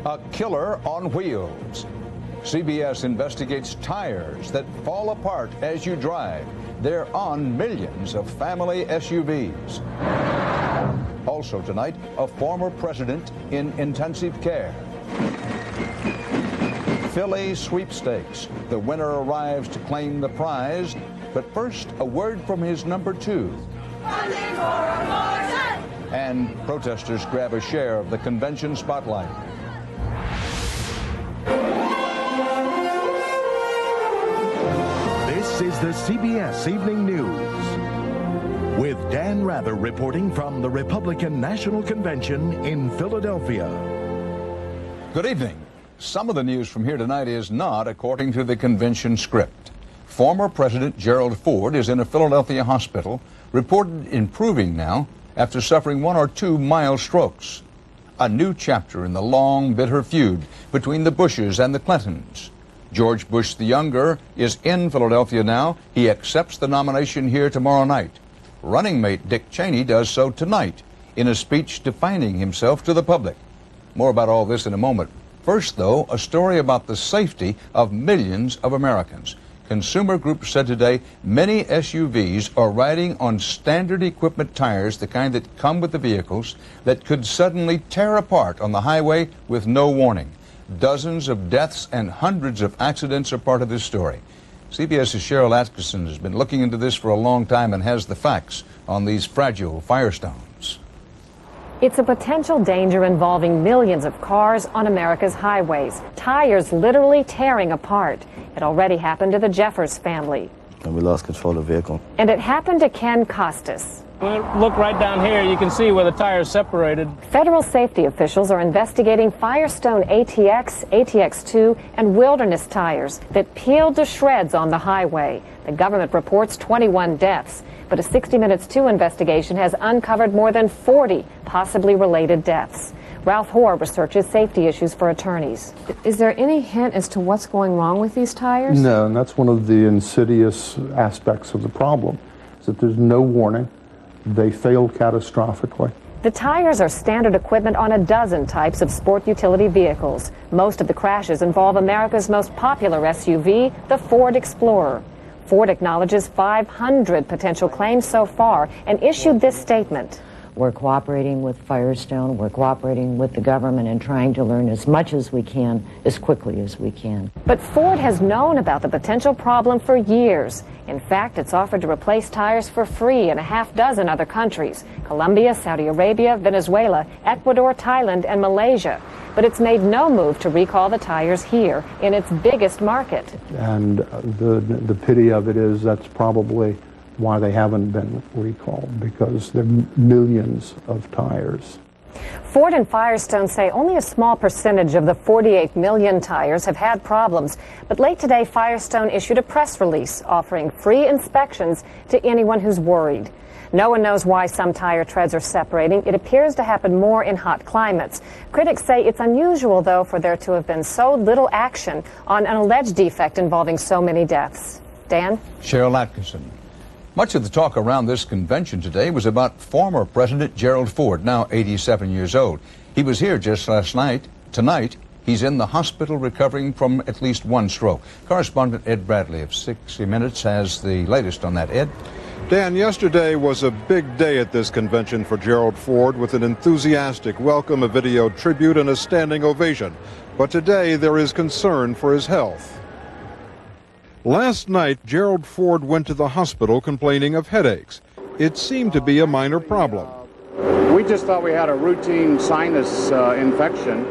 A killer on wheels. CBS investigates tires that fall apart as you drive. They're on millions of family SUVs. Also tonight, a former president in intensive care. Philly sweepstakes. The winner arrives to claim the prize. But first, a word from his number two. Funding for abortion! And protesters grab a share of the convention spotlight. This is the CBS Evening News, with Dan Rather reporting from the Republican National Convention in Philadelphia. Good evening. Some of the news from here tonight is not according to the convention script. Former President Gerald Ford is in a Philadelphia hospital, reported improving now after suffering 1 or 2 mild strokes. A new chapter in the long, bitter feud between the Bushes and the Clintons. George Bush the Younger is in Philadelphia now. He accepts the nomination here tomorrow night. Running mate Dick Cheney does so tonight in a speech defining himself to the public. More about all this in a moment. First, though, a story about the safety of millions of Americans. Consumer Groups said today many SUVs are riding on standard equipment tires, the kind that come with the vehicles, that could suddenly tear apart on the highway with no warning. Dozens of deaths and hundreds of accidents are part of this story. CBS's Cheryl Atkinson has been looking into this for a long time and has the facts on these fragile Firestones. It's a potential danger involving millions of cars on America's highways. Tires literally tearing apart. It already happened to the Jeffers family. And we lost control of the vehicle. And it happened to Ken Costas. Look right down here, you can see where the tires separated. Federal safety officials are investigating Firestone ATX, ATX2, and Wilderness tires that peeled to shreds on the highway. The government reports 21 deaths, but a 60 Minutes 2 investigation has uncovered more than 40 possibly related deaths. Ralph Hoare researches safety issues for attorneys. Is there any hint as to what's going wrong with these tires? No, and that's one of the insidious aspects of the problem, is that there's no warning. They fail catastrophically. The tires are standard equipment on a dozen types of sport utility vehicles. Most of the crashes involve America's most popular SUV, the Ford Explorer. Ford acknowledges 500 potential claims so far and issued this statement. We're cooperating with Firestone, we're cooperating with the government and trying to learn as much as we can, as quickly as we can. But Ford has known about the potential problem for years. In fact, it's offered to replace tires for free in a half dozen other countries: Colombia, Saudi Arabia, Venezuela, Ecuador, Thailand, and Malaysia. But it's made no move to recall the tires here in its biggest market. And the pity of it is that's probably why they haven't been recalled, because there are millions of tires. Ford and Firestone say only a small percentage of the 48 million tires have had problems. But late today, Firestone issued a press release offering free inspections to anyone who's worried. No one knows why some tire treads are separating. It appears to happen more in hot climates. Critics say it's unusual, though, for there to have been so little action on an alleged defect involving so many deaths. Dan? Cheryl Atkinson. Much of the talk around this convention today was about former President Gerald Ford, now 87 years old. He was here just last night. Tonight, he's in the hospital recovering from at least 1 stroke. Correspondent Ed Bradley of 60 Minutes has the latest on that. Ed? Dan, yesterday was a big day at this convention for Gerald Ford, with an enthusiastic welcome, a video tribute, and a standing ovation. But today there is concern for his health. Last night, Gerald Ford went to the hospital complaining of headaches. It seemed to be a minor problem. We just thought we had a routine sinus infection.